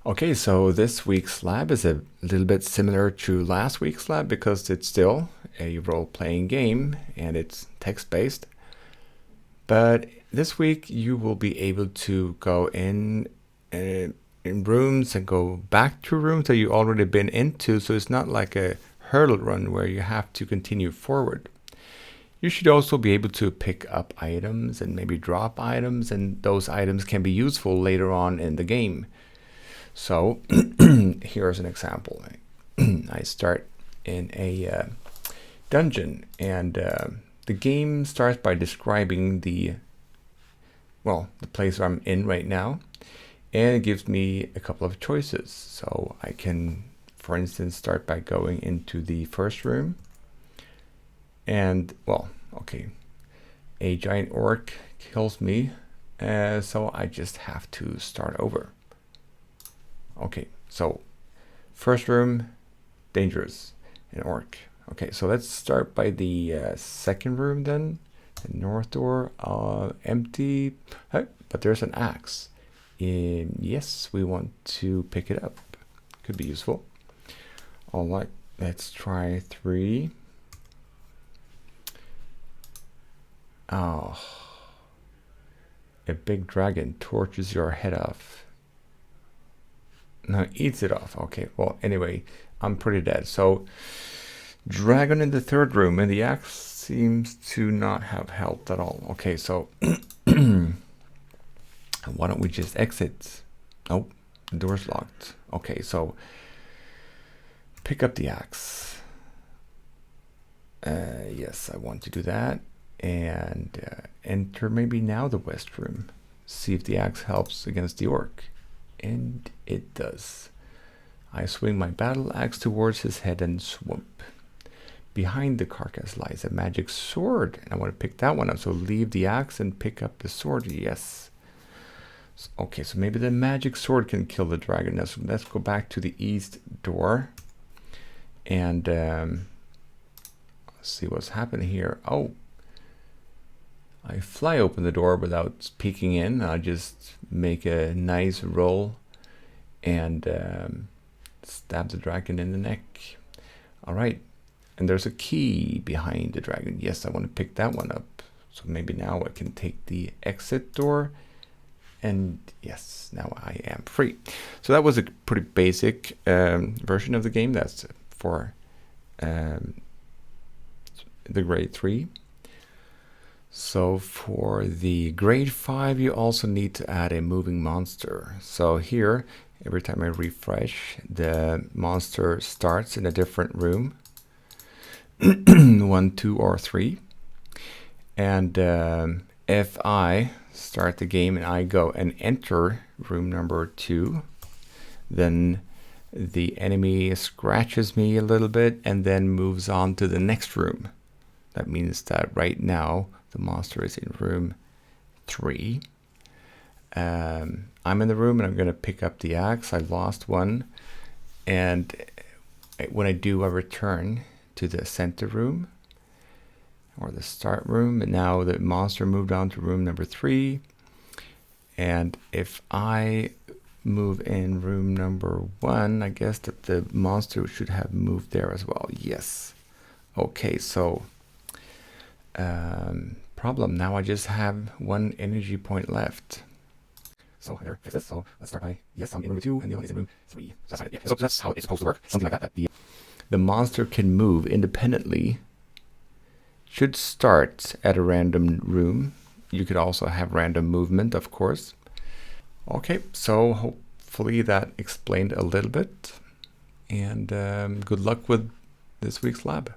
Okay, so this week's lab is a little bit similar to last week's lab because it's still a role-playing game and it's text-based. But this week you will be able to go in rooms and go back to rooms that you've already been into, so it's not like a hurdle run where you have to continue forward. You should also be able to pick up items and maybe drop items, and those items can be useful later on in the game. So here's an example. I start in a dungeon, and the game starts by describing the place I'm in right now, and it gives me a couple of choices. So I can, for instance, start by going into the first room, and a giant orc kills me, so I just have to start over. Okay, so first room, dangerous, an orc. Okay, so let's start by the second room then. The north door, empty, but there's an axe. Yes, we want to pick it up. Could be useful. All right, let's try 3. Oh, a big dragon torches your head off. No, eats it off. Okay, well, anyway, I'm pretty dead. So, dragon in the third room, and the axe seems to not have helped at all. Okay, so why don't we just exit? Oh, the door's locked. Okay, so pick up the axe. Yes, I want to do that. And enter maybe now the west room. See if the axe helps against the orc. And it does. I swing my battle axe towards his head and swoop. Behind the carcass lies a magic sword, and I want to pick that one up. So leave the axe and pick up the sword. Yes. Okay, so maybe the magic sword can kill the dragon. So let's go back to the east door and see what's happening here. Oh, I fly open the door without peeking in. I just make a nice roll and stab the dragon in the neck. All right, and there's a key behind the dragon. Yes, I want to pick that one up. So maybe now I can take the exit door. And yes, now I am free. So that was a pretty basic version of the game. That's for the grade 3. So for the grade 5, you also need to add a moving monster. So here, every time I refresh, the monster starts in a different room, 1, 2, or 3. And if I start the game and I go and enter room number 2, then the enemy scratches me a little bit and then moves on to the next room. That means that right now the monster is in room 3. I'm in the room and I'm going to pick up the axe. I lost one, and when I do, I return to the center room or the start room, and now the monster moved on to room number 3. And if I move in room number 1, I guess that the monster should have moved there as well. Yes. Okay, so problem. Now I just have 1 energy point left. So there, fix this. So let's start by, yes, I'm in room 2 and the other is in room 3. So that's how it's supposed to work. Something like that. The monster can move independently. Should start at a random room. You could also have random movement, of course. Okay, so hopefully that explained a little bit. And good luck with this week's lab.